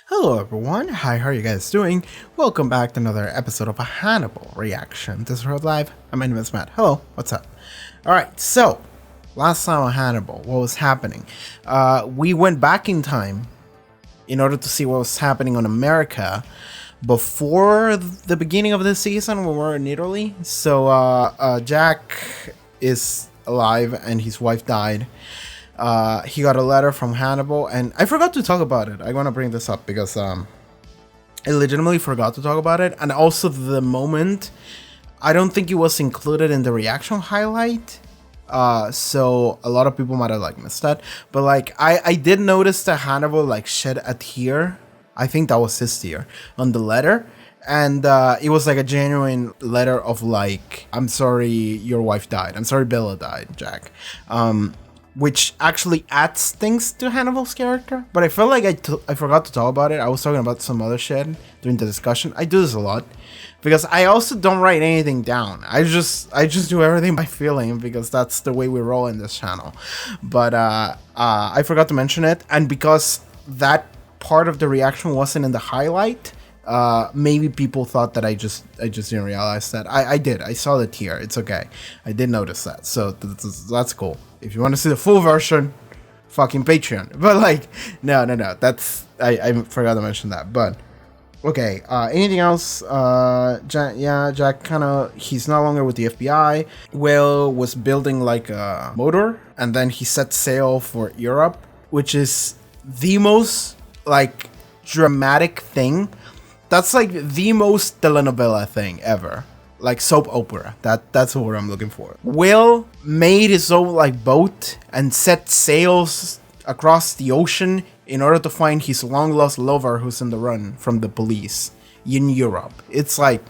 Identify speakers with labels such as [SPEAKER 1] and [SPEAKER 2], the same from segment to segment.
[SPEAKER 1] Hello everyone, hi, how are you guys doing? Welcome back to another episode of a Hannibal reaction. This is Road Live, I'm my name is Matt. Hello, what's up? Alright, so, last time on Hannibal, what was happening? We went back in time in order to see what was happening on America before the beginning of the season when we were in Italy. So, Jack is alive and his wife died. He got a letter from Hannibal, and I forgot to talk about it. I want to bring this up because I legitimately forgot to talk about it, and also the moment, I don't think it was included in the reaction highlight, so a lot of people might have like missed that, but like I did notice that Hannibal like shed a tear. I think that was his tear on the letter, and it was like a genuine letter of like, I'm sorry your wife died, I'm sorry Bella died, Jack. Which actually adds things to Hannibal's character. But I felt like I forgot to talk about it. I was talking about some other shit during the discussion. I do this a lot because I also don't write anything down. I just do everything by feeling because that's the way we roll in this channel. But I forgot to mention it, and because that part of the reaction wasn't in the highlight, maybe people thought that I just didn't realize that. I did. I saw the tear. It's okay. I did notice that. So that's cool. If you want to see the full version, fucking Patreon. But like, no. That's I forgot to mention that. But okay. Anything else? Jack kind of, he's no longer with the FBI. Will was building like a motor, and then he set sail for Europe, which is the most like dramatic thing. That's like the most telenovela thing ever. Like soap opera. That's the word I'm looking for. Will made his own like boat and set sails across the ocean in order to find his long lost lover who's in the run from the police in Europe. It's like,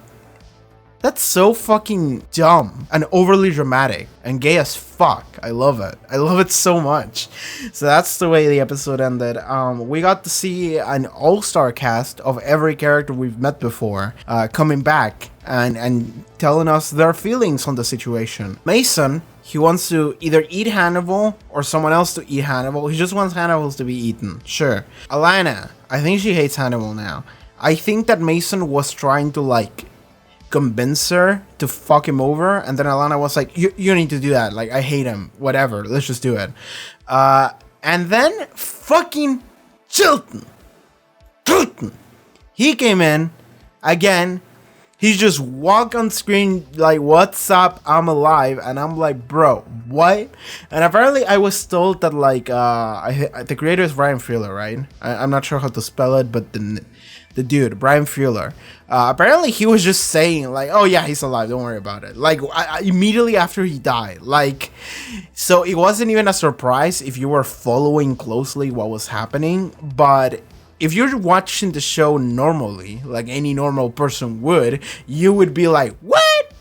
[SPEAKER 1] that's so fucking dumb and overly dramatic and gay as fuck. I love it. I love it so much. So that's the way the episode ended. We got to see an all-star cast of every character we've met before coming back and telling us their feelings on the situation. Mason, he wants to either eat Hannibal or someone else to eat Hannibal. He just wants Hannibal to be eaten. Sure. Alana, I think she hates Hannibal now. I think that Mason was trying to like convince her to fuck him over, and then Alana was like, you need to do that, like I hate him, whatever, let's just do it. And then fucking Chilton, he came in again. He just walked on screen like, what's up, I'm alive, and I'm like, bro, what? And apparently I was told that like the creator is Brian Fuller, right? I'm not sure how to spell it, but the dude, Brian Fuller, apparently he was just saying like, oh yeah, he's alive, don't worry about it, like immediately after he died. Like, so it wasn't even a surprise if you were following closely what was happening. But if you're watching the show normally, like any normal person would, you would be like, what?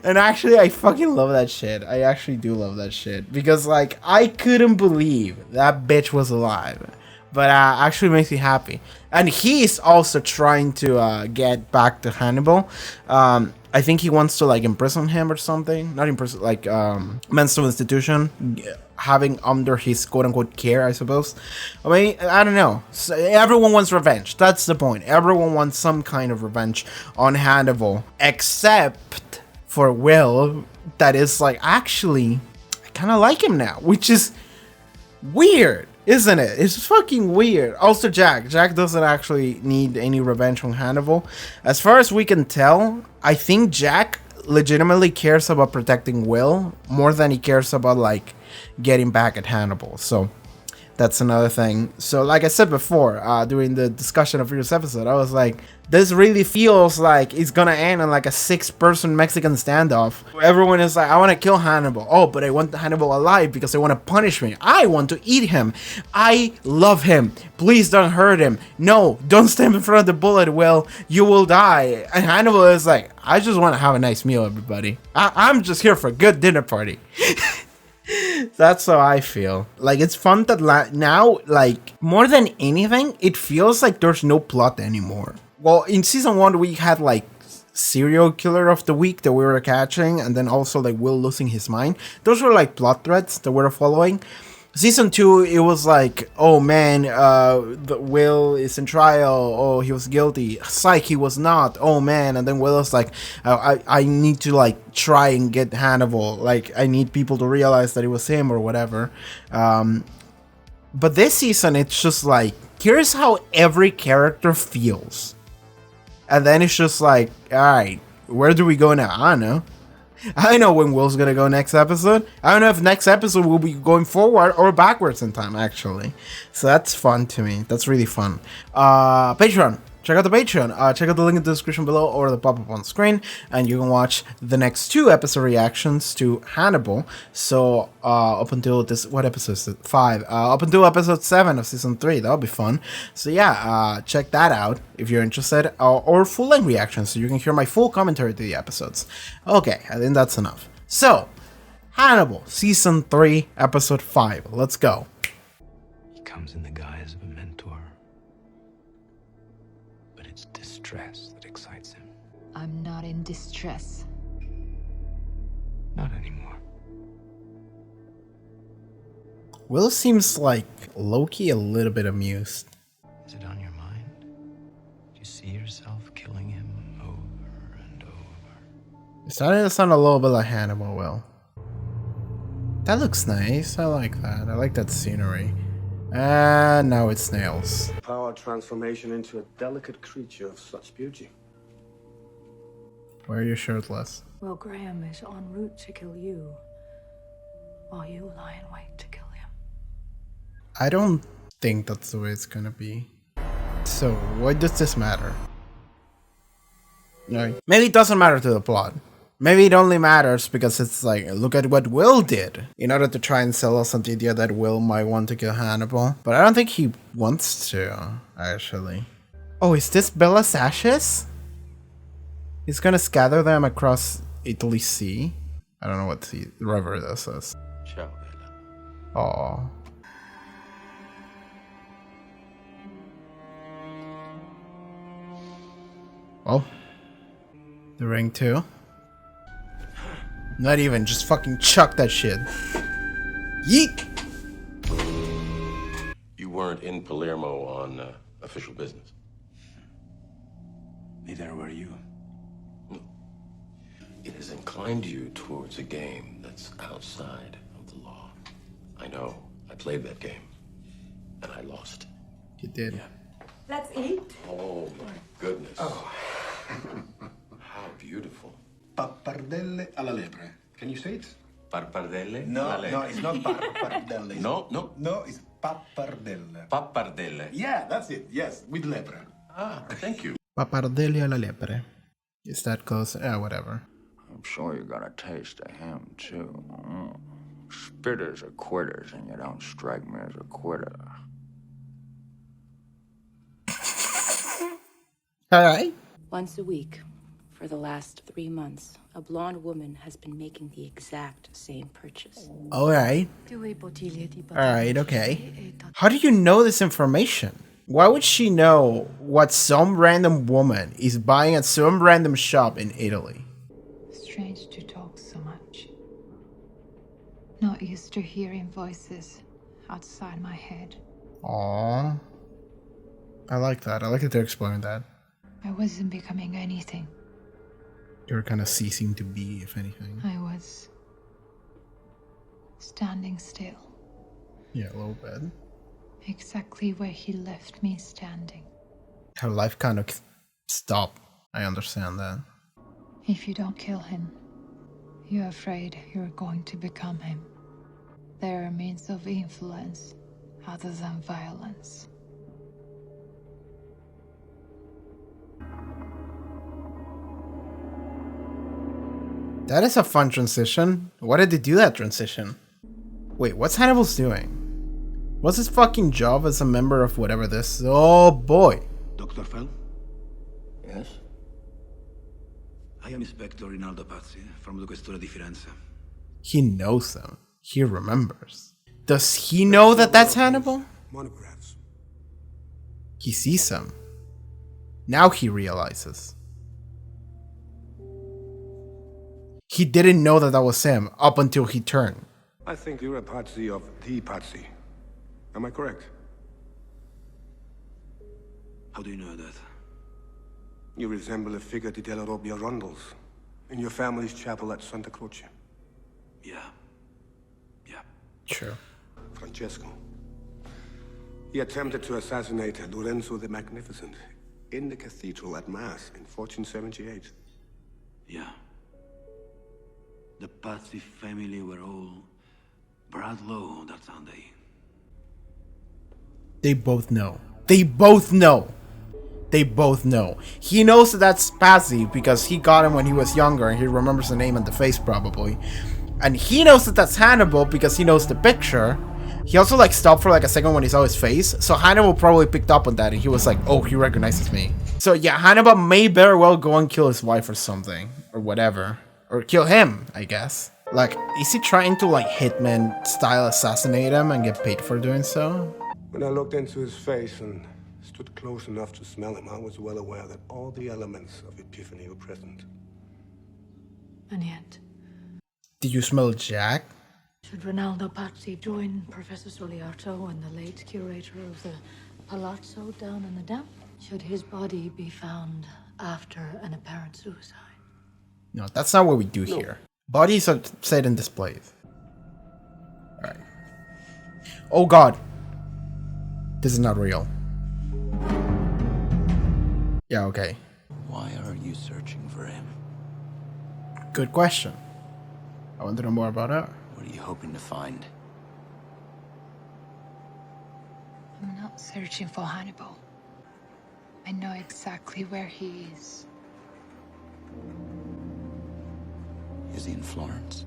[SPEAKER 1] And actually, I fucking love that shit. I actually do love that shit, because like, I couldn't believe that bitch was alive. But actually makes me happy. And he's also trying to get back to Hannibal. I think he wants to like imprison him or something. Not imprison, like mental institution, having under his quote-unquote care, I suppose. I mean, I don't know. So everyone wants revenge. That's the point. Everyone wants some kind of revenge on Hannibal, except for Will. That is like, actually, I kind of like him now, which is weird. Isn't it? It's fucking weird. Also, Jack doesn't actually need any revenge on Hannibal. As far as we can tell, I think Jack legitimately cares about protecting Will more than he cares about like getting back at Hannibal. So that's another thing. So like I said before, during the discussion of previous episode, I was like, this really feels like it's gonna end on like a 6-person Mexican standoff. Everyone is like, I want to kill Hannibal. Oh, but I want Hannibal alive because they want to punish me. I want to eat him. I love him. Please don't hurt him. No, don't stand in front of the bullet, Will. You will die. And Hannibal is like, I just want to have a nice meal, everybody. I'm just here for a good dinner party. That's how I feel. Like, it's fun that now, like, more than anything, it feels like there's no plot anymore. Well, in season 1, we had, like, serial killer of the week that we were catching, and then also, like, Will losing his mind. Those were, like, plot threads that we were following. Season 2, it was like, oh man, the Will is in trial. Oh, he was guilty. Psych, he was not. Oh man. And then Will is like, I need to like try and get Hannibal. Like, I need people to realize that it was him or whatever. But this season, it's just like, here's how every character feels. And then it's just like, alright, where do we go now? I don't know. I know when Will's gonna go next episode. I don't know if next episode will be going forward or backwards in time, actually. So that's fun to me. That's really fun. Patreon. Check out the Patreon. Check out the link in the description below or the pop-up on screen. And you can watch the next 2 episode reactions to Hannibal. So, up until this... What episode is it? 5. Up until episode 7 of season 3. That'll be fun. So yeah, check that out if you're interested. Or full-length reactions so you can hear my full commentary to the episodes. Okay, I think that's enough. So, Hannibal, season 3, episode 5. Let's go.
[SPEAKER 2] He comes in the guise of a mentor. It's distress that excites him.
[SPEAKER 3] I'm not in distress.
[SPEAKER 2] Not anymore.
[SPEAKER 1] Will seems like low-key a little bit amused.
[SPEAKER 2] Is it on your mind? Do you see yourself killing him over and over?
[SPEAKER 1] It's starting to sound a little bit like Hannibal, Will. That looks nice. I like that. I like that scenery. And now it's snails.
[SPEAKER 4] Power transformation into a delicate creature of such beauty.
[SPEAKER 1] Why are you shirtless?
[SPEAKER 3] Well, Graham is en route to kill you, while you lie in wait to kill him.
[SPEAKER 1] I don't think that's the way it's gonna be. So, why does this matter? No. Maybe it doesn't matter to the plot. Maybe it only matters because it's like, look at what Will did in order to try and sell us the idea that Will might want to kill Hannibal. But I don't think he wants to, actually. Oh, is this Bella's ashes? He's gonna scatter them across Italy's sea. I don't know what the river this is.
[SPEAKER 4] Ciao, Bella.
[SPEAKER 1] Aww. Well, the ring too. Not even, just fucking chuck that shit. Yeet!
[SPEAKER 5] You weren't in Palermo on official business.
[SPEAKER 2] Neither were you.
[SPEAKER 5] It has inclined you towards a game that's outside of the law. I know. I played that game. And I lost.
[SPEAKER 1] You did.
[SPEAKER 5] Yeah.
[SPEAKER 3] Let's eat.
[SPEAKER 5] Oh, my goodness. Oh. How beautiful.
[SPEAKER 6] Pappardelle alla lepre. Can you say it?
[SPEAKER 5] Parpardelle?
[SPEAKER 6] No, no, it's not pappardelle.
[SPEAKER 5] No, no.
[SPEAKER 6] No, it's pappardelle.
[SPEAKER 5] Pappardelle.
[SPEAKER 6] Yeah, that's it. Yes, with lepre.
[SPEAKER 5] Ah, thank you.
[SPEAKER 1] Pappardelle alla lepre. Is that close? Yeah, whatever.
[SPEAKER 7] I'm sure you got a taste of him, too. Spitters are quitters, and you don't strike me as a quitter.
[SPEAKER 1] Alright.
[SPEAKER 8] Once a week, for the last 3 months, a blonde woman has been making the exact same purchase.
[SPEAKER 1] Alright. Alright, okay. How do you know this information? Why would she know what some random woman is buying at some random shop in Italy?
[SPEAKER 3] Strange to talk so much. Not used to hearing voices outside my head.
[SPEAKER 1] Aww. I like that. I like that they're exploring that.
[SPEAKER 3] I wasn't becoming anything.
[SPEAKER 1] You're kind of ceasing to be, if anything.
[SPEAKER 3] I was standing still.
[SPEAKER 1] Yeah, a little bit.
[SPEAKER 3] Exactly where he left me standing.
[SPEAKER 1] Her life kind of stopped. I understand that.
[SPEAKER 3] If you don't kill him, you're afraid you're going to become him. There are means of influence other than violence.
[SPEAKER 1] That is a fun transition. Why did they do that transition? Wait, what's Hannibal's doing? What's his fucking job as a member of whatever this is? Oh boy.
[SPEAKER 6] Dr. Fell?
[SPEAKER 5] Yes?
[SPEAKER 6] I am Inspector Rinaldo Pazzi from the Questura di Firenze.
[SPEAKER 1] He knows them. He remembers. Does he know that that's Hannibal?
[SPEAKER 4] Monographs.
[SPEAKER 1] He sees them. Now he realizes. He didn't know that that was him up until he turned.
[SPEAKER 4] I think you're a patsy of the patsy. Am I correct?
[SPEAKER 6] How do you know that?
[SPEAKER 4] You resemble a figure di della Robbia Rundles in your family's chapel at Santa Croce.
[SPEAKER 6] Yeah. Yeah.
[SPEAKER 1] True.
[SPEAKER 4] Francesco. He attempted to assassinate Lorenzo the Magnificent in the cathedral at Mass in 1478.
[SPEAKER 6] Yeah. The Pazzi family were all brought low that Sunday.
[SPEAKER 1] They both know. They both know. They both know. He knows that that's Pazzi because he got him when he was younger and he remembers the name and the face probably. And he knows that that's Hannibal because he knows the picture. He also like stopped for like a second when he saw his face. So Hannibal probably picked up on that and he was like, oh, he recognizes me. So yeah, Hannibal may very well go and kill his wife or something. Or whatever. Or kill him, I guess. Like, is he trying to like hitman style assassinate him and get paid for doing so?
[SPEAKER 4] When I looked into his face and stood close enough to smell him, I was well aware that all the elements of Epiphany were present.
[SPEAKER 3] And yet,
[SPEAKER 1] Did you smell Jack?
[SPEAKER 3] should Ronaldo Pazzi join Professor Soliarto and the late curator of the Palazzo down in the Dam? Should his body be found after an apparent suicide?
[SPEAKER 1] No, that's not what we do here. Bodies are set in displays. Alright. Oh god. This is not real. Yeah, okay.
[SPEAKER 2] Why are you searching for him?
[SPEAKER 1] Good question. I want to know more about her.
[SPEAKER 2] What are you hoping to find?
[SPEAKER 3] I'm not searching for Hannibal. I know exactly where he is.
[SPEAKER 2] Is he in Florence?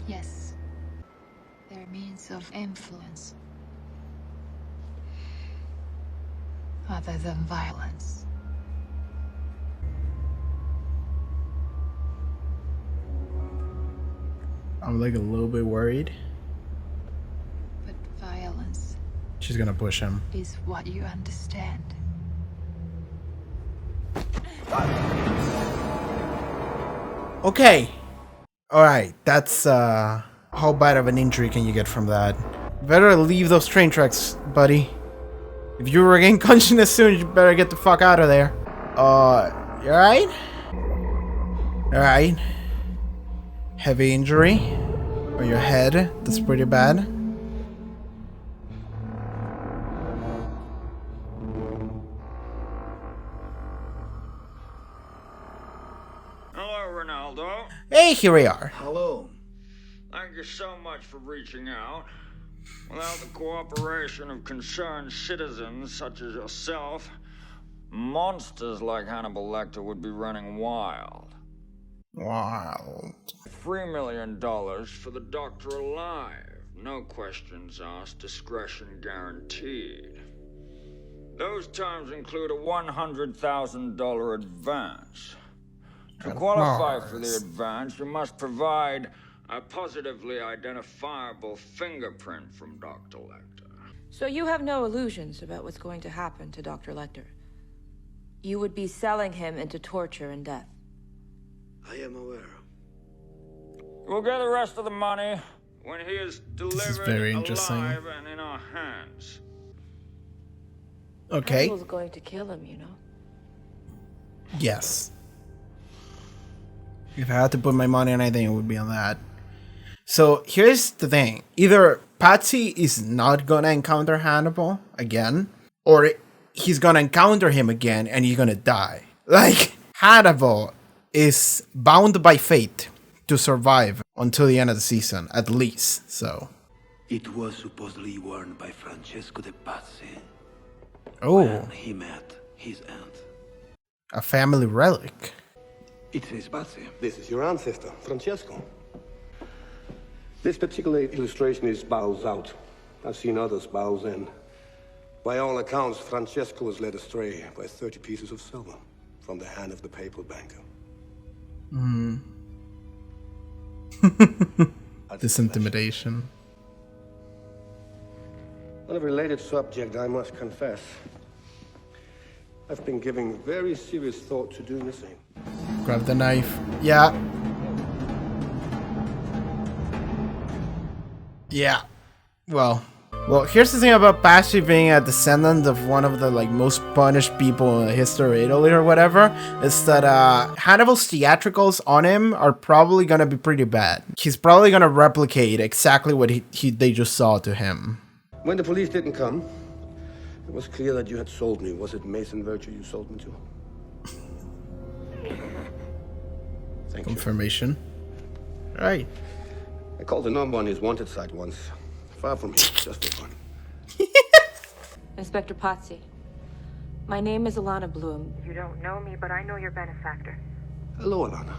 [SPEAKER 3] Yes. Their means of influence. Other than violence.
[SPEAKER 1] I'm like a little bit worried.
[SPEAKER 3] But violence
[SPEAKER 1] She's gonna push him.
[SPEAKER 3] is what you understand.
[SPEAKER 1] Okay. Alright, that's how bad of an injury can you get from that? Better leave those train tracks, buddy. If you regain consciousness soon, you better get the fuck out of there. You alright? Alright. Heavy injury on your head. That's pretty bad.
[SPEAKER 7] Hello, Ronaldo.
[SPEAKER 1] Hey, here we are.
[SPEAKER 6] Hello.
[SPEAKER 7] Thank you so much for reaching out. Without the cooperation of concerned citizens such as yourself, monsters like Hannibal Lecter would be running wild.
[SPEAKER 1] Wow.
[SPEAKER 7] $3 million for the doctor alive. No questions asked, discretion guaranteed. Those terms include a $100,000 advance. To qualify for the advance, you must provide a positively identifiable fingerprint from Dr. Lecter.
[SPEAKER 8] So you have no illusions about what's going to happen to Dr. Lecter? You would be selling him into torture and death?
[SPEAKER 4] I am aware.
[SPEAKER 7] We'll get the rest of the money when he is delivered
[SPEAKER 1] very interesting.
[SPEAKER 7] alive and in our hands.
[SPEAKER 1] Okay.
[SPEAKER 8] Hannibal's going to kill him, you know?
[SPEAKER 1] Yes. If I had to put my money on anything, it would be on that. So here's the thing. Either Patsy is not gonna encounter Hannibal again, or he's gonna encounter him again and he's gonna die. Like, Hannibal is bound by fate to survive until the end of the season, at least, so.
[SPEAKER 6] It was supposedly worn by Francesco de Pazzi
[SPEAKER 1] Oh,
[SPEAKER 6] when he met his aunt.
[SPEAKER 1] a family relic.
[SPEAKER 6] It is Pazzi.
[SPEAKER 4] This is your ancestor, Francesco. This particular illustration is bows out. I've seen others bows in. By all accounts, Francesco was led astray by 30 pieces of silver from the hand of the papal banker.
[SPEAKER 1] This intimidation.
[SPEAKER 4] On a related subject, I must confess, I've been giving very serious thought to doing the same.
[SPEAKER 1] Grab the knife. Yeah, Yeah. Well, here's the thing about Patsy being a descendant of one of the like most punished people in history of Italy or whatever, is that Hannibal's theatricals on him are probably gonna be pretty bad. He's probably gonna replicate exactly what they just saw to him.
[SPEAKER 4] When the police didn't come, it was clear that you had sold me. Was it Mason Verger you sold me to? Thank you.
[SPEAKER 1] Confirmation. Right.
[SPEAKER 4] I called the number on his wanted site once. Far from here, just for fun.
[SPEAKER 8] Inspector Pazzi. My name is Alana Bloom. You don't know me, but I know your benefactor.
[SPEAKER 4] Hello, Alana.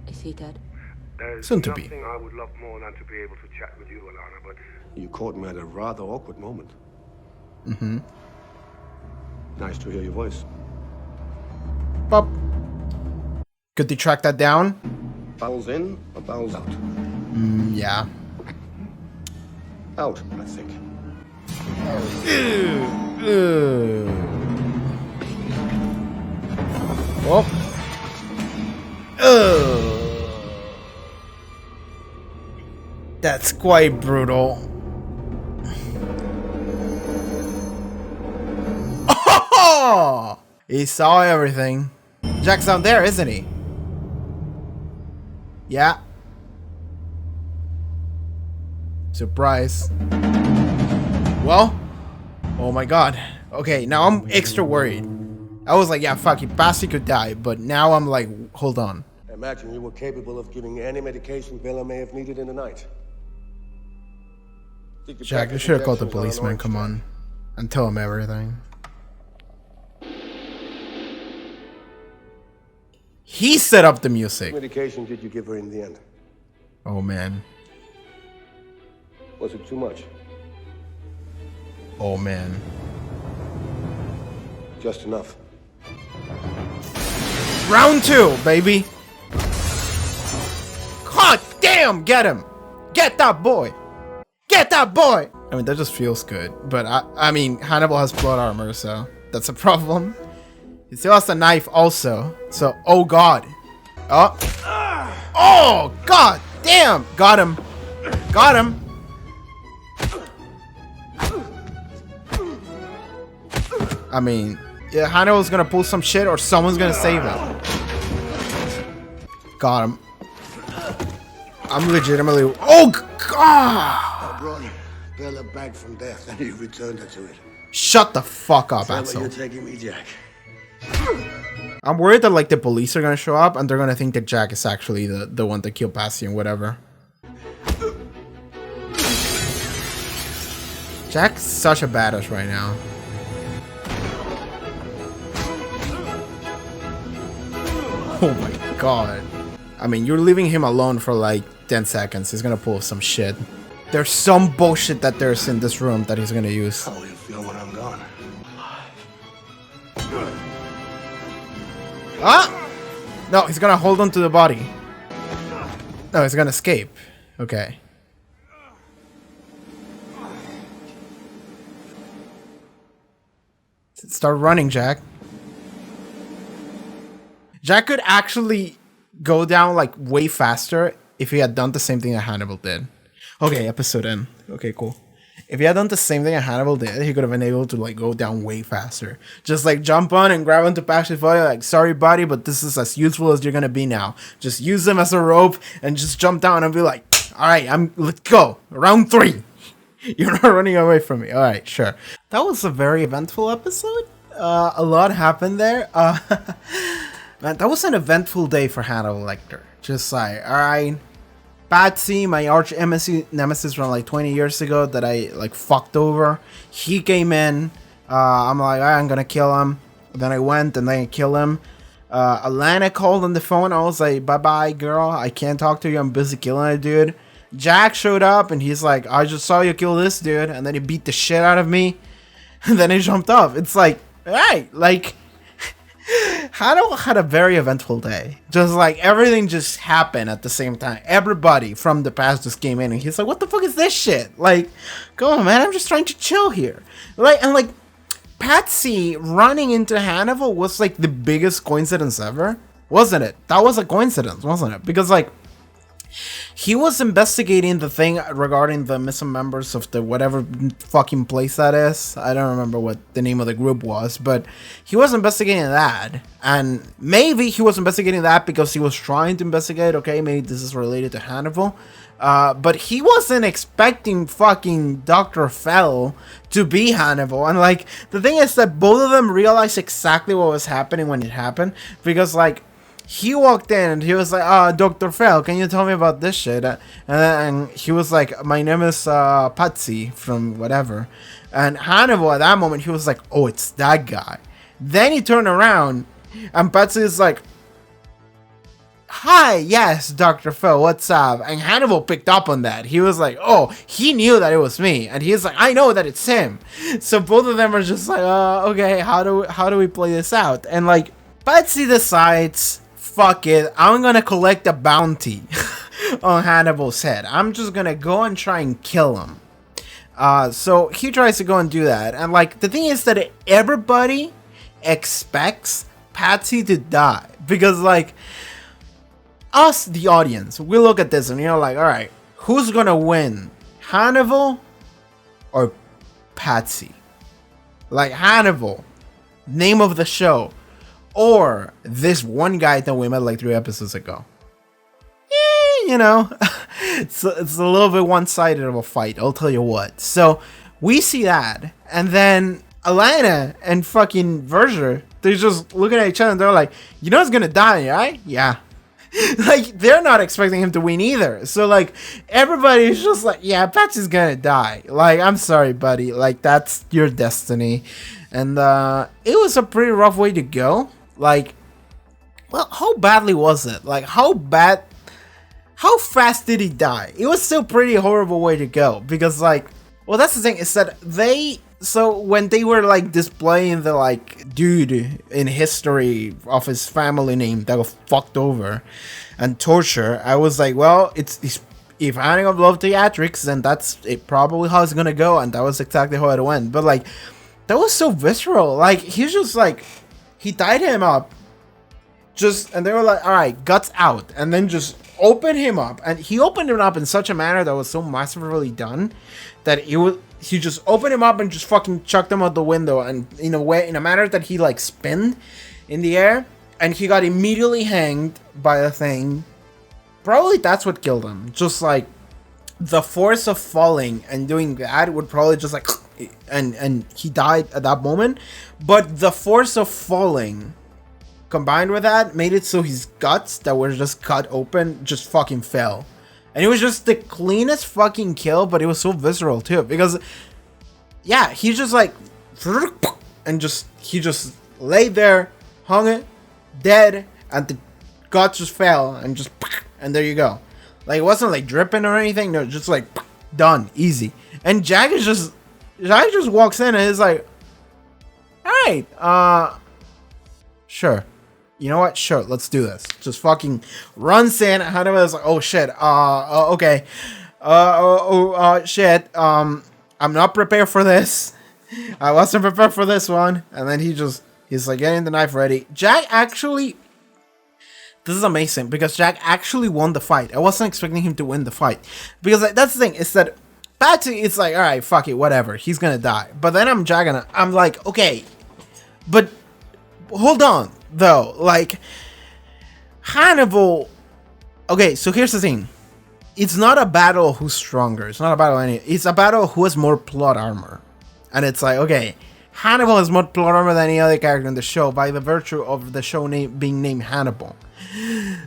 [SPEAKER 8] Is he dead?
[SPEAKER 9] There's
[SPEAKER 1] Soon to be.
[SPEAKER 9] nothing I would love more than to be able to chat with you, Alana, but...
[SPEAKER 4] You caught me at a rather awkward moment.
[SPEAKER 1] Mm-hmm.
[SPEAKER 4] Nice to hear your voice.
[SPEAKER 1] Pop. Could they track that down?
[SPEAKER 4] Bowels in or bowels out?
[SPEAKER 1] Yeah.
[SPEAKER 4] Out, I think.
[SPEAKER 1] Oh. That's quite brutal. Oh! He saw everything. Jack's down there, isn't he? Yeah. Surprise. Well, oh my god. Okay, now I'm extra worried. I was like, yeah, fuck it, Pasi could die, but now I'm like, hold on.
[SPEAKER 4] I imagine you were capable of giving any medication Bella may have needed in the night.
[SPEAKER 1] Jack, you should have called the policeman, come on. And tell him everything. He set up the music.
[SPEAKER 4] What medication did you give her in the end?
[SPEAKER 1] Oh man.
[SPEAKER 4] Was it too much?
[SPEAKER 1] Oh man.
[SPEAKER 4] Just enough.
[SPEAKER 1] Round 2, baby. God damn, get him. Get that boy. Get that boy. I mean, that just feels good. But I mean, Hannibal has blood armor, so that's a problem. He still has a knife also. So, oh god. Oh. Oh, god damn. Got him. Got him. I mean, yeah, Hannibal's gonna pull some shit or someone's gonna save him. Got him. I'm legitimately... Oh, god!
[SPEAKER 4] I brought Bella back from death and you returned her to it.
[SPEAKER 1] Shut the fuck up,
[SPEAKER 4] Is that what
[SPEAKER 1] asshole.
[SPEAKER 4] you're taking me, Jack?
[SPEAKER 1] I'm worried that like the police are gonna show up and they're gonna think that Jack is actually the one that killed Pasi and whatever. Jack's such a badass right now. Oh my god. I mean, you're leaving him alone for like 10 seconds. He's gonna pull some shit. There's some bullshit that there's in this room that he's gonna use.
[SPEAKER 4] How will you feel when I'm gone?
[SPEAKER 1] Ah! No, he's gonna hold on to the body. No, he's gonna escape. Okay. Start running, Jack. Jack could actually go down like way faster if he had done the same thing that Hannibal did. Okay, episode end. Okay, cool. If he had done the same thing that Hannibal did, he could have been able to like go down way faster. Just like jump on and grab onto Patrick's body, like, sorry buddy, but this is as useful as you're gonna be now. Just use them as a rope and just jump down and be like, alright, let's go. Round 3. You're not running away from me. Alright, sure. That was a very eventful episode. A lot happened there. Man, that was an eventful day for Hannibal Lecter. Just like, alright, Patsy, my arch nemesis from like 20 years ago that I like fucked over. He came in. I'm like, I'm gonna kill him. Then I went and then I killed him. Alana called on the phone. I was like, bye-bye, girl. I can't talk to you. I'm busy killing a dude. Jack showed up and he's like, I just saw you kill this dude. And then he beat the shit out of me. And then he jumped off. It's like, alright, like... Hannibal had a very eventful day. Just like everything just happened at the same time. Everybody from the past just came in and he's like, what the fuck is this shit? Like, come on, man, I'm just trying to chill here. Like, and like Patsy running into Hannibal was like the biggest coincidence ever, wasn't it? That was a coincidence, wasn't it? Because like He was investigating the thing regarding the missing members of the whatever fucking place that is. I don't remember what the name of the group was, but he was investigating that. And maybe he was investigating that because he was trying to investigate, okay, maybe this is related to Hannibal. But he wasn't expecting fucking Dr. Fell to be Hannibal. And like, the thing is that both of them realized exactly what was happening when it happened. Because like, he walked in and he was like, Dr. Fell, can you tell me about this shit? And he was like, my name is Patsy from whatever. And Hannibal at that moment, he was like, oh, it's that guy. Then he turned around and Patsy is like, hi, yes, Dr. Fell, what's up? And Hannibal picked up on that. He was like, oh, he knew that it was me. And he's like, I know that it's him. So both of them are just like, okay, how do we play this out? And like, Patsy decides, fuck it, I'm gonna collect a bounty on Hannibal's head. I'm just gonna go and try and kill him. So he tries to go and do that. And like, the thing is that everybody expects Patsy to die. Because like, us, the audience, we look at this and you're like, alright, who's gonna win? Hannibal or Patsy? Like, Hannibal, name of the show, or this one guy that we met like 3 episodes ago. You know, it's a little bit one-sided of a fight, I'll tell you what. So we see that, and then Alana and fucking Verger, they're just looking at each other and they're like, you know he's gonna die, right? Yeah. Like, they're not expecting him to win either. So like, everybody's just like, yeah, Patsy's gonna die. Like, I'm sorry, buddy, like, that's your destiny. And it was a pretty rough way to go. Like, well, how badly was it? Like, how fast did he die? It was still pretty horrible way to go. Because like, well, that's the thing, is that so when they were like displaying the like dude in history of his family name that got fucked over and torture, I was like, well, it's if Hannibal loved theatrics, then that's it, probably how it's gonna go, and that was exactly how it went. But like, that was so visceral. Like, he's just like, he tied him up, just, and they were like, all right, guts out, and then just open him up, and he opened him up in such a manner that was so masterfully done that he just opened him up and just fucking chucked him out the window, and in a manner that he like spinned in the air, and he got immediately hanged by the thing. Probably that's what killed him. Just like the force of falling and doing that would probably just like, and he died at that moment. But the force of falling combined with that made it so his guts that were just cut open just fucking fell. And it was just the cleanest fucking kill, but it was so visceral too. Because, yeah, he just like, and he just laid there, hung it, dead, and the guts just fell, and just, and there you go. Like, it wasn't like dripping or anything, no, just like, done, easy. And Jack just walks in and is like, alright, sure. You know what? Sure, let's do this. Just fucking runs in. Hannibal is like, oh shit. Okay. Shit. I'm not prepared for this. I wasn't prepared for this one. And then he's like getting the knife ready. Jack actually, this is amazing because Jack actually won the fight. I wasn't expecting him to win the fight because like, that's the thing is that Patsy, it's like, all right, fuck it, whatever. He's gonna die. But then I'm like, okay, but hold on. Though, like, Hannibal, okay, so here's the thing, it's not a battle who's stronger, it's not a battle it's a battle who has more plot armor. And it's like, okay, Hannibal has more plot armor than any other character in the show by the virtue of the show being named Hannibal.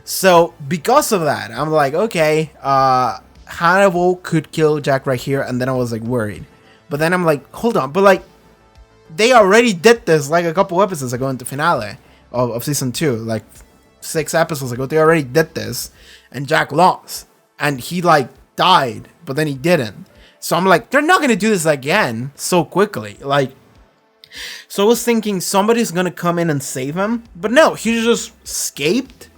[SPEAKER 1] So because of that, I'm like, okay, Hannibal could kill Jack right here, and then I was like worried. But then I'm like, hold on, but like, they already did this like a couple episodes ago in the finale of season 2, like 6 episodes ago. They already did this, and Jack lost, and he like died, but then he didn't. So I'm like, they're not gonna do this again so quickly. Like, so I was thinking somebody's gonna come in and save him, but no, he just escaped.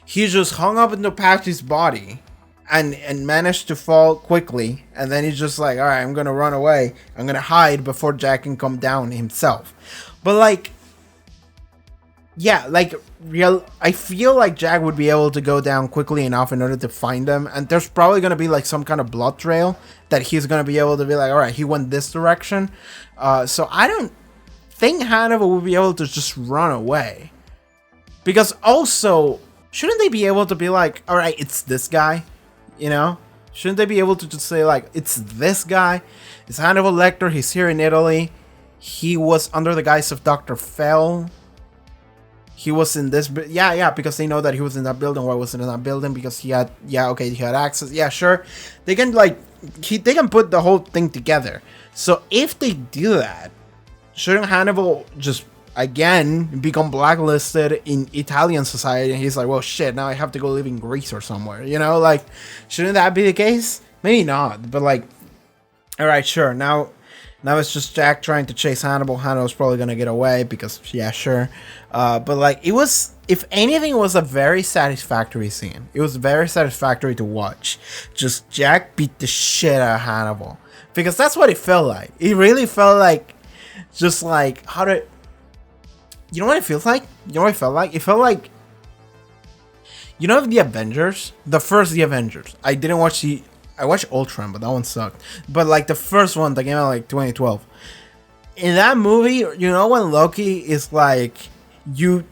[SPEAKER 1] He just hung up into Patsy's body and managed to fall quickly, and then he's just like, all right, I'm gonna run away. I'm gonna hide before Jack can come down himself. But like, yeah, like I feel like Jack would be able to go down quickly enough in order to find them, and there's probably gonna be like some kind of blood trail that he's gonna be able to be like, all right, he went this direction. So I don't think Hannibal would be able to just run away, because also shouldn't they be able to be like, all right, it's this guy, you know? Shouldn't they be able to just say like, it's this guy, it's Hannibal Lecter, he's here in Italy, he was under the guise of Dr. Fell. He was in this, yeah, because they know that he was in that building. Why was it in that building? Because he had, he had access. Yeah, sure. They can like, they can put the whole thing together. So if they do that, shouldn't Hannibal just again become blacklisted in Italian society? And he's like, well, shit, now I have to go live in Greece or somewhere. You know, like, shouldn't that be the case? Maybe not, but like, all right, sure. Now it's just Jack trying to chase Hannibal. Hannibal's probably gonna get away because, yeah, sure. But like, it was, if anything, it was a very satisfactory scene. It was very satisfactory to watch. Just Jack beat the shit out of Hannibal, because that's what it felt like. It really felt like, just like, you know what it feels like? You know what it felt like? It felt like, you know, the Avengers, the first The Avengers. I watched Ultron, but that one sucked. But like the first one that came out like 2012. In that movie, you know when Loki is like, you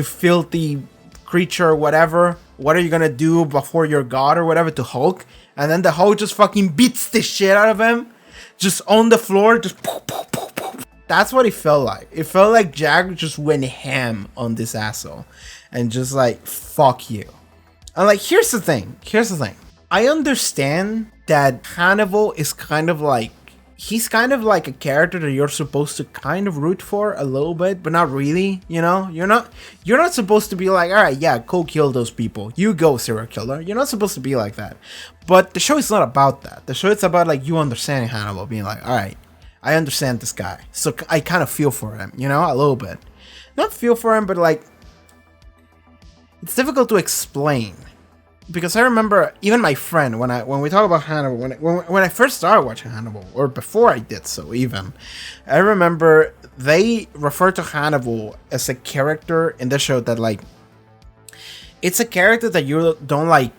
[SPEAKER 1] filthy creature, whatever. What are you gonna do before your god or whatever to Hulk? And then the Hulk just fucking beats the shit out of him, just on the floor, just. That's what it felt like. It felt like Jack just went ham on this asshole, and just like, fuck you. And like, here's the thing. I understand that Hannibal is kind of like, he's kind of like a character that you're supposed to kind of root for a little bit, but not really, you know? You're not supposed to be like, all right, yeah, go kill those people. You go, serial killer. You're not supposed to be like that. But the show is not about that. The show is about like you understanding Hannibal, being like, all right, I understand this guy. So I kind of feel for him, you know, a little bit. Not feel for him, but like, it's difficult to explain. Because I remember even my friend, when we talk about Hannibal, when I first started watching Hannibal, or before I did so even, I remember they refer to Hannibal as a character in the show that like, it's a character that you don't like,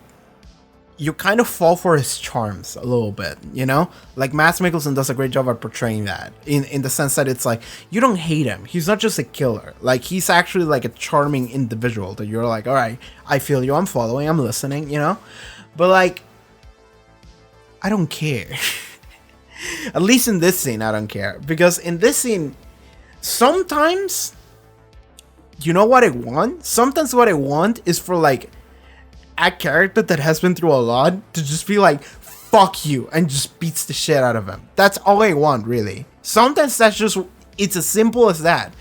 [SPEAKER 1] you kind of fall for his charms a little bit, you know? Like Mads Mikkelsen does a great job at portraying that, in the sense that it's like, you don't hate him. He's not just a killer. Like, he's actually like a charming individual that you're like, all right, I feel you, I'm following, I'm listening, you know? But like, I don't care. At least in this scene, I don't care. Because in this scene, sometimes, you know what I want? Sometimes what I want is for like, a character that has been through a lot to just be like, fuck you, and just beats the shit out of him. That's all I want, really. Sometimes that's just, it's as simple as that.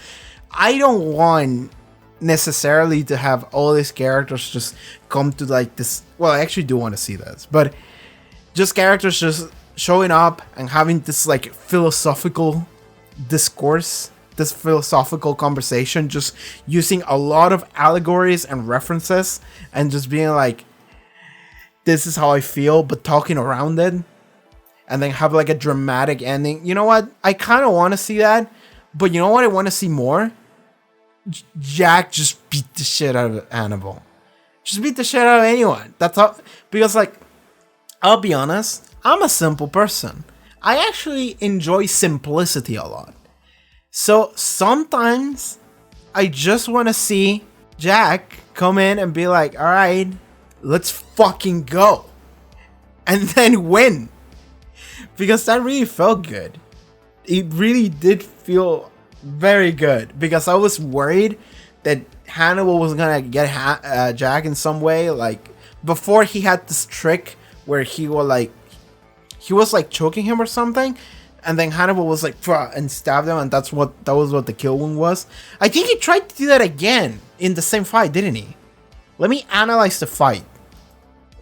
[SPEAKER 1] I don't want necessarily to have all these characters just come to like this, well, I actually do want to see this, but just characters just showing up and having this like philosophical discourse, this philosophical conversation, just using a lot of allegories and references, and just being like, this is how I feel, but talking around it, and then have like a dramatic ending. You know what? I kind of want to see that, but you know what I want to see more? Jack just beat the shit out of Hannibal. Just beat the shit out of anyone. That's all. Because like, I'll be honest, I'm a simple person. I actually enjoy simplicity a lot. So sometimes I just want to see Jack come in and be like, all right, let's fucking go. And then win. Because that really felt good. It really did feel very good. Because I was worried that Hannibal was going to get Jack in some way. Like, before he had this trick where he was like choking him or something. And then Hannibal was like, and stabbed him, and that was what the kill wound was. I think he tried to do that again in the same fight, didn't he? Let me analyze the fight.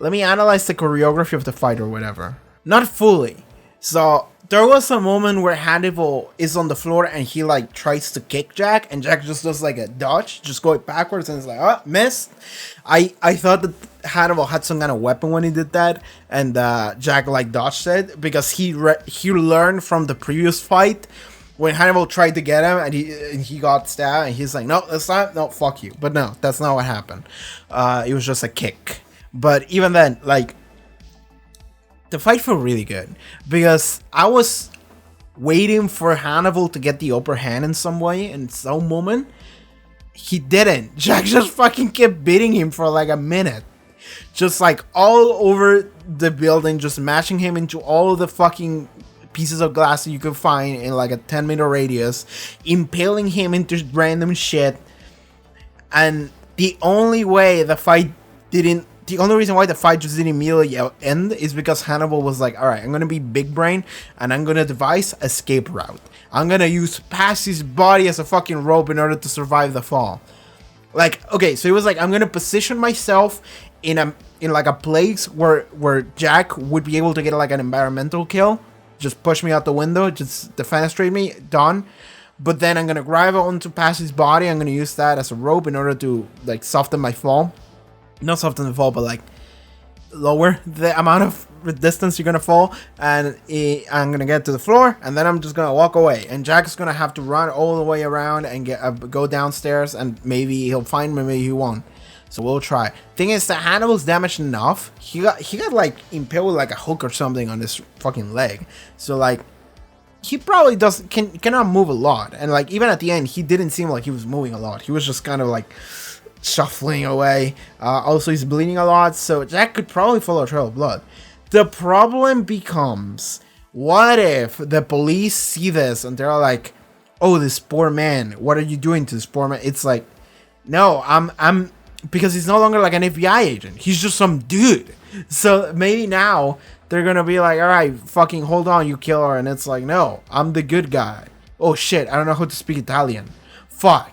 [SPEAKER 1] Let me analyze the choreography of the fight or whatever. Not fully. So there was a moment where Hannibal is on the floor and he like tries to kick Jack, and Jack just does like a dodge, just going backwards, and it's like, oh, missed. I thought that Hannibal had some kind of weapon when he did that, and Jack like dodged it because he learned from the previous fight when Hannibal tried to get him and he got stabbed and he's like, no, that's not, no, fuck you. But no, that's not what happened. It was just a kick. But even then, like, the fight felt really good because I was waiting for Hannibal to get the upper hand in some way, in some moment. He didn't. Jack just fucking kept beating him for like a minute. Just like all over the building, just mashing him into all of the fucking pieces of glass that you could find in like a 10-meter radius, impaling him into random shit. And the only way the fight didn't, the only reason why the fight just didn't immediately end is because Hannibal was like, alright, I'm gonna be big brain and I'm gonna devise a escape route. I'm gonna use Patsy's body as a fucking rope in order to survive the fall. Like, okay, so he was like, I'm gonna position myself in like a place where Jack would be able to get like an environmental kill. Just push me out the window, just defenestrate me, done. But then I'm gonna grab onto Patsy's body, I'm gonna use that as a rope in order to like soften my fall. Not soften the fall, but like lower the amount of distance you're gonna fall, and I'm gonna get to the floor, and then I'm just gonna walk away, and Jack's gonna have to run all the way around and go downstairs, and maybe he'll find me, maybe he won't. So we'll try. Thing is that Hannibal's damaged enough. He got like impaled with like a hook or something on his fucking leg. So like he probably cannot move a lot, and like even at the end he didn't seem like he was moving a lot. He was just kind of like shuffling away. Also, he's bleeding a lot, so Jack could probably follow a trail of blood. The problem becomes, what if the police see this and they're like, oh, this poor man, what are you doing to this poor man? It's like, no, I'm because he's no longer like an FBI agent. He's just some dude. So maybe now they're gonna be like, all right, fucking hold on, you killer. And it's like, no, I'm the good guy. Oh shit, I don't know how to speak Italian. Fuck.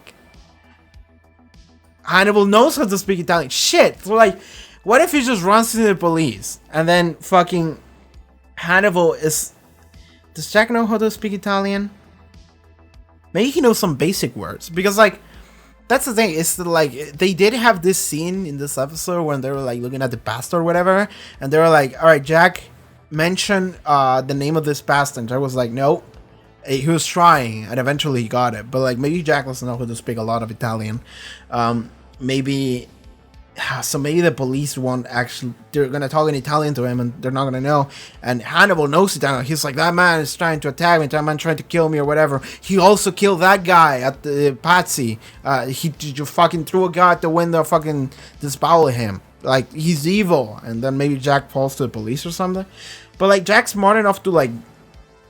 [SPEAKER 1] Hannibal knows how to speak Italian. Shit. So like, what if he just runs into the police and then fucking Hannibal is... Does Jack know how to speak Italian? Maybe he knows some basic words. Because like, that's the thing. It's like, they did have this scene in this episode when they were like looking at the pasta or whatever. And they were like, alright, Jack, mention the name of this pasta. And Jack was like, no. He was trying and eventually he got it. But like, maybe Jack doesn't know how to speak a lot of Italian. Maybe the police won't actually, they're gonna talk in Italian to him and they're not gonna know. And Hannibal knows Italian. He's like, that man is trying to attack me, that man trying to kill me or whatever. He also killed that guy at the Patsy. He fucking threw a guy at the window, fucking disemboweled him. Like, he's evil. And then maybe Jack falls to the police or something. But like, Jack's smart enough to like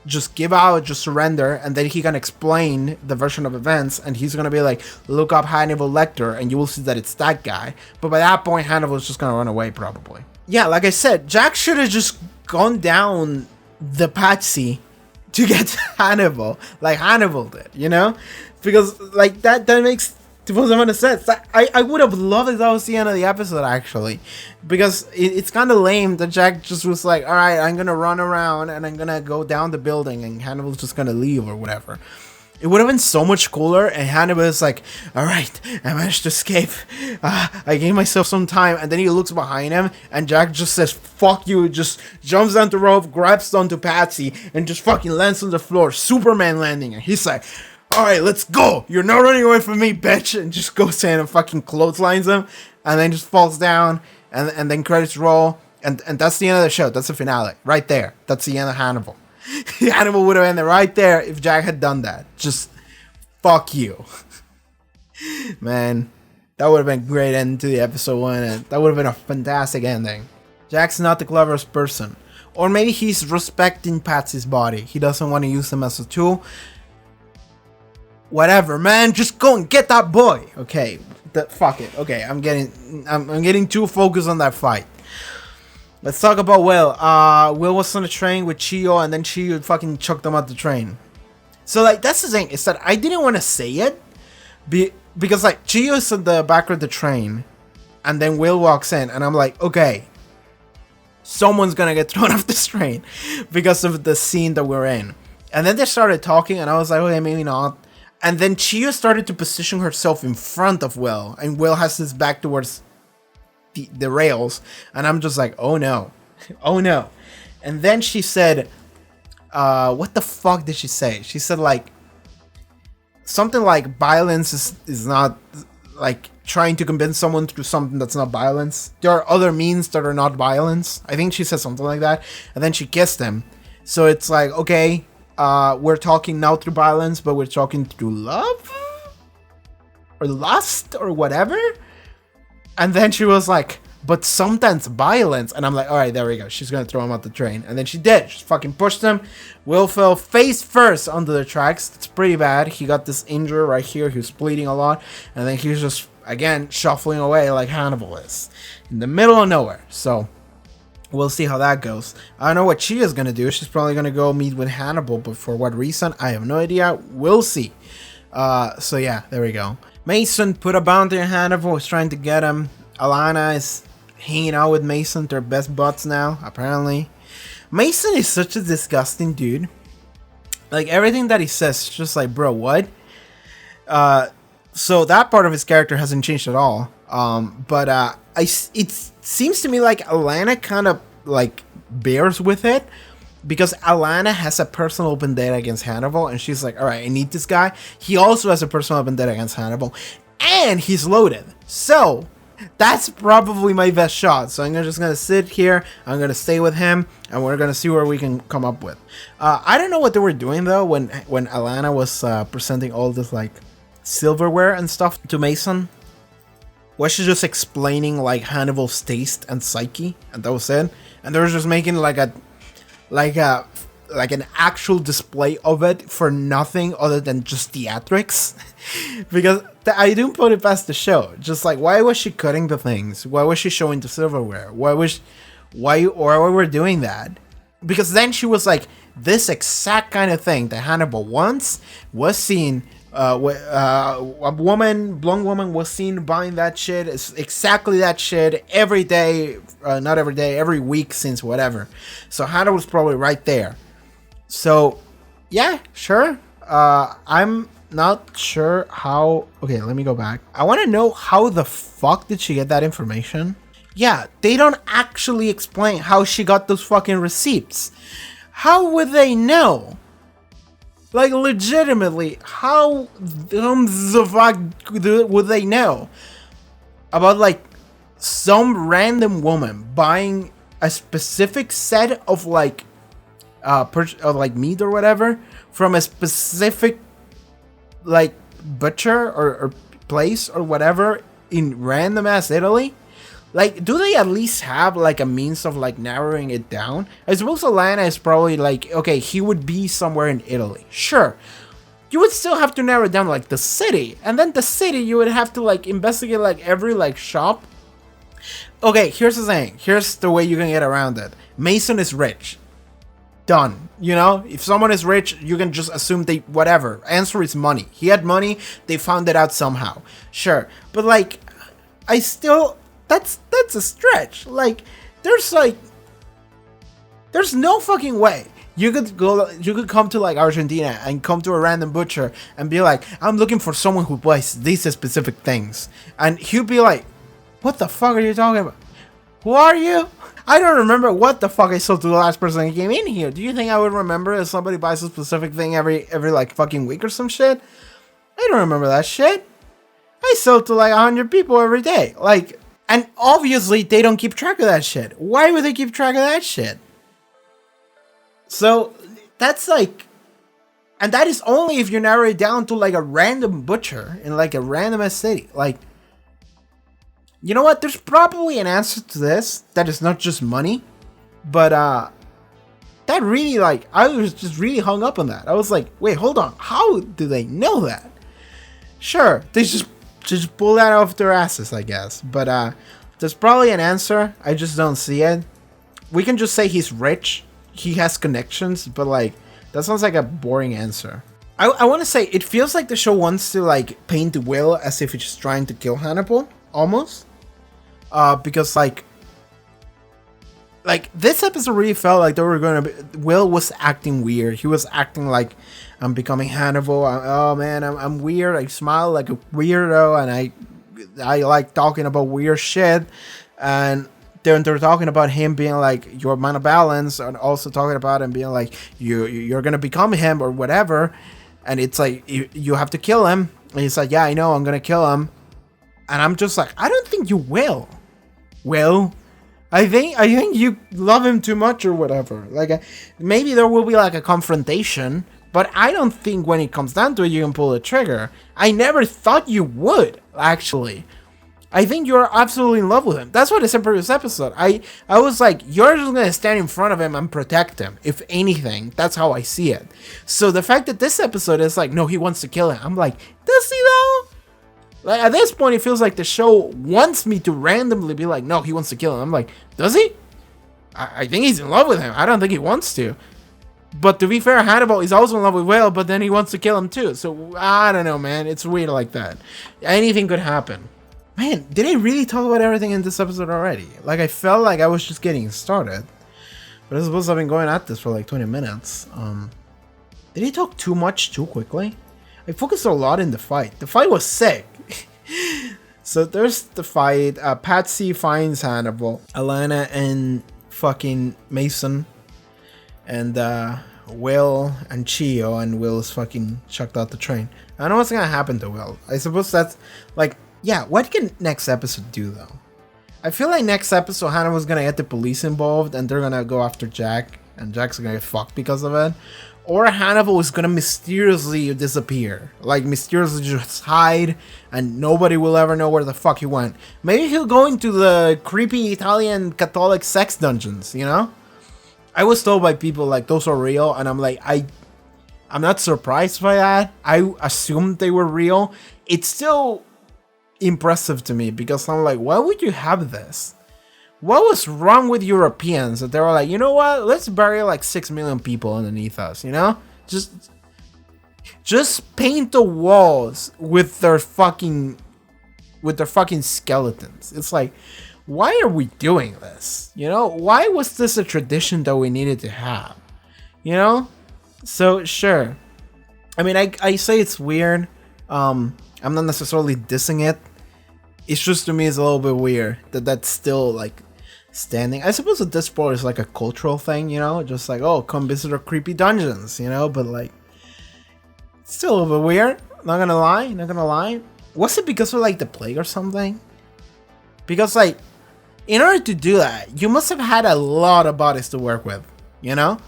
[SPEAKER 1] just give out, just surrender, and then he can explain the version of events, and he's gonna be like, look up Hannibal Lecter and you will see that it's that guy. But by that point Hannibal is just gonna run away probably. Yeah, like I said, Jack should have just gone down the Patsy to get to Hannibal like Hannibal did, you know? Because like that makes sense. I would have loved if that was the end of the episode actually, because it's kind of lame that Jack just was like, all right, I'm gonna run around and I'm gonna go down the building and Hannibal's just gonna leave or whatever. It would have been so much cooler, and Hannibal is like, all right, I managed to escape. I gave myself some time, and then he looks behind him and Jack just says, fuck you, just jumps down the rope, grabs onto Patsy and just fucking lands on the floor, Superman landing, and he's like, alright, let's go! You're not running away from me, bitch! And just goes in and fucking clotheslines him, and then just falls down, and then credits roll, and that's the end of the show. That's the finale. Right there. That's the end of Hannibal. Hannibal would have ended right there if Jack had done that. Just, fuck you. Man, that would have been a great end to the episode 1, and that would have been a fantastic ending. Jack's not the cleverest person. Or maybe he's respecting Patsy's body. He doesn't want to use him as a tool. Whatever, man, just go and get that boy. Okay, fuck it. Okay, I'm getting too focused on that fight. Let's talk about Will. Will was on the train with Chio, and then Chio fucking chucked him out the train. So like, that's the thing, is that I didn't want to say it because like Chio's at the back of the train, and then Will walks in, and I'm like, okay, someone's gonna get thrown off this train because of the scene that we're in. And then they started talking, and I was like, okay, maybe not. And then Chio started to position herself in front of Will, and Will has his back towards the rails, and I'm just like, oh no, oh no. And then she said, what the fuck did she say? She said like, something like violence is not like trying to convince someone to do something that's not violence. There are other means that are not violence. I think she said something like that. And then she kissed him. So it's like, okay, we're talking now through violence, but we're talking through love? Or lust? Or whatever? And then she was like, but sometimes violence. And I'm like, all right, there we go. She's going to throw him out the train. And then she did. She fucking pushed him. Will fell face first onto the tracks. It's pretty bad. He got this injury right here. He was bleeding a lot. And then he was just, again, shuffling away like Hannibal is. In the middle of nowhere. So, we'll see how that goes. I don't know what she is going to do. She's probably going to go meet with Hannibal. But for what reason? I have no idea. We'll see. So, yeah, there we go. Mason put a bounty on Hannibal. Was trying to get him. Alana is hanging out with Mason. They're best buds now, apparently. Mason is such a disgusting dude. Like, everything that he says is just like, bro, what? So that part of his character hasn't changed at all. But it seems to me like Alana kind of, like, bears with it. Because Alana has a personal vendetta against Hannibal. And she's like, alright, I need this guy. He also has a personal vendetta against Hannibal. And he's loaded. So that's probably my best shot. So I'm just going to sit here. I'm going to stay with him. And we're going to see where we can come up with. I don't know what they were doing, though, when Alana was presenting all this, like, silverware and stuff to Mason. Was she just explaining, like, Hannibal's taste and psyche? And that was it? And they were just making, like an actual display of it for nothing other than just theatrics. Because I don't put it past the show. Just like, why was she cutting the things? Why was she showing the silverware? Why were doing that? Because then she was like, this exact kind of thing that Hannibal once was seen. A blonde woman was seen buying that shit. It's exactly that shit every day. Not every day, every week since whatever. So Hannibal was probably right there. So, yeah, sure. I'm not sure how... Okay, let me go back. I want to know how the fuck did she get that information? Yeah, they don't actually explain how she got those fucking receipts. How would they know? Like, legitimately, how the fuck would they know about, like, some random woman buying a specific set of, like, meat or whatever from a specific, like, butcher or place or whatever in random ass Italy? Like, do they at least have, like, a means of, like, narrowing it down? I suppose Alana is probably, like, okay, he would be somewhere in Italy. Sure. You would still have to narrow it down, like, the city. And then the city, you would have to, like, investigate, like, every, like, shop. Okay, here's the thing. Here's the way you can get around it. Mason is rich. Done. You know? If someone is rich, you can just assume they... Whatever. Answer is money. He had money. They found it out somehow. Sure. But, like, I still... That's a stretch. Like, there's no fucking way you could come to, like, Argentina and come to a random butcher and be like, I'm looking for someone who buys these specific things, and he'll be like, what the fuck are you talking about? Who are you? I don't remember what the fuck I sold to the last person that came in here. Do you think I would remember if somebody buys a specific thing every like fucking week or some shit? I don't remember that shit. I sold to like 100 people every day. Like, and obviously, they don't keep track of that shit. Why would they keep track of that shit? So, that's like... And that is only if you narrow it down to, like, a random butcher in, like, a random ass city. Like, you know what? There's probably an answer to this that is not just money. But, that really, like... I was just really hung up on that. I was like, wait, hold on. How do they know that? Sure, they just pull that off their asses, I guess. But there's probably an answer. I just don't see it. We can just say he's rich. He has connections. But, like, that sounds like a boring answer. I want to say, it feels like the show wants to, like, paint Will as if it's trying to kill Hannibal. Almost. Because, like, this episode really felt like they were going to be... Will was acting weird. He was acting like... I'm becoming Hannibal. Oh man, I'm weird. I smile like a weirdo, and I like talking about weird shit. And they're talking about him being like your man of balance, and also talking about him being like you're gonna become him or whatever. and it's like, you have to kill him. And he's like, yeah, I know, I'm gonna kill him. And I'm just like, I don't think you will. Will? I think you love him too much or whatever. Like, maybe there will be like a confrontation, but I don't think when it comes down to it, you can pull the trigger. I never thought you would, actually. I think you're absolutely in love with him. That's what I said previous episode. I was like, you're just gonna stand in front of him and protect him. If anything, that's how I see it. So the fact that this episode is like, no, he wants to kill him. I'm like, does he though? Like, at this point, it feels like the show wants me to randomly be like, no, he wants to kill him. I'm like, does he? I think he's in love with him. I don't think he wants to. But to be fair, Hannibal is also in love with Will, but then he wants to kill him too. So, I don't know, man. It's weird like that. Anything could happen. Man, did I really talk about everything in this episode already? Like, I felt like I was just getting started. But I suppose I've been going at this for like 20 minutes. Did he talk too much too quickly? I focused a lot in the fight. The fight was sick. So there's the fight. Patsy finds Hannibal. Alana and fucking Mason. And Will and Chio. And Will is fucking chucked out the train. I don't know what's gonna happen to Will. I suppose that's like... Yeah, what can next episode do though? I feel like next episode Hannibal's gonna get the police involved and they're gonna go after Jack. And Jack's gonna get fucked because of it. Or Hannibal is gonna mysteriously disappear. Like, mysteriously just hide and nobody will ever know where the fuck he went. Maybe he'll go into the creepy Italian Catholic sex dungeons, you know? I was told by people like those are real, and I'm like, I'm not surprised by that. I assumed they were real. It's still impressive to me because I'm like, why would you have this? What was wrong with Europeans that they were like, you know what? Let's bury like 6 million people underneath us, you know? Just paint the walls with their fucking skeletons. It's like, why are we doing this? You know? Why was this a tradition that we needed to have? You know? So sure. I mean, I say it's weird. I'm not necessarily dissing it. It's just, to me, it's a little bit weird that that's still like standing. I suppose at this point it's like a cultural thing, you know, just like, oh, come visit our creepy dungeons, you know, but like, it's still a little bit weird. Not gonna lie. Was it because of like the plague or something? Because like, in order to do that, you must have had a lot of bodies to work with, you know.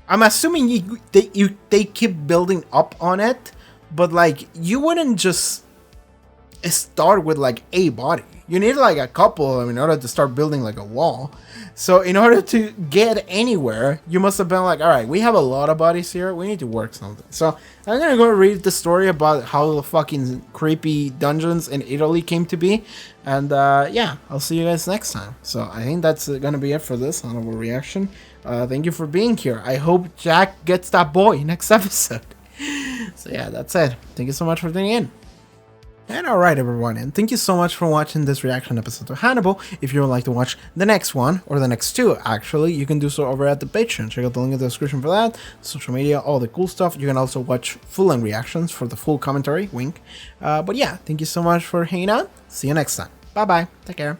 [SPEAKER 1] I'm assuming they keep building up on it, but like, you wouldn't just start with like a body. You need like a couple in order to start building like a wall. So in order to get anywhere, you must have been like, all right, we have a lot of bodies here. We need to work something. So I'm gonna go read the story about how the fucking creepy dungeons in Italy came to be. And yeah, I'll see you guys next time. So I think that's gonna be it for this Hannibal reaction. Thank you for being here. I hope Jack gets that boy next episode. So yeah, that's it. Thank you so much for tuning in. And alright everyone, and thank you so much for watching this reaction episode to Hannibal. If you would like to watch the next one, or the next two actually, you can do so over at the Patreon. Check out the link in the description for that, social media, all the cool stuff. You can also watch full-length reactions for the full commentary, wink. But yeah, thank you so much for hanging out. See you next time. Bye bye, take care.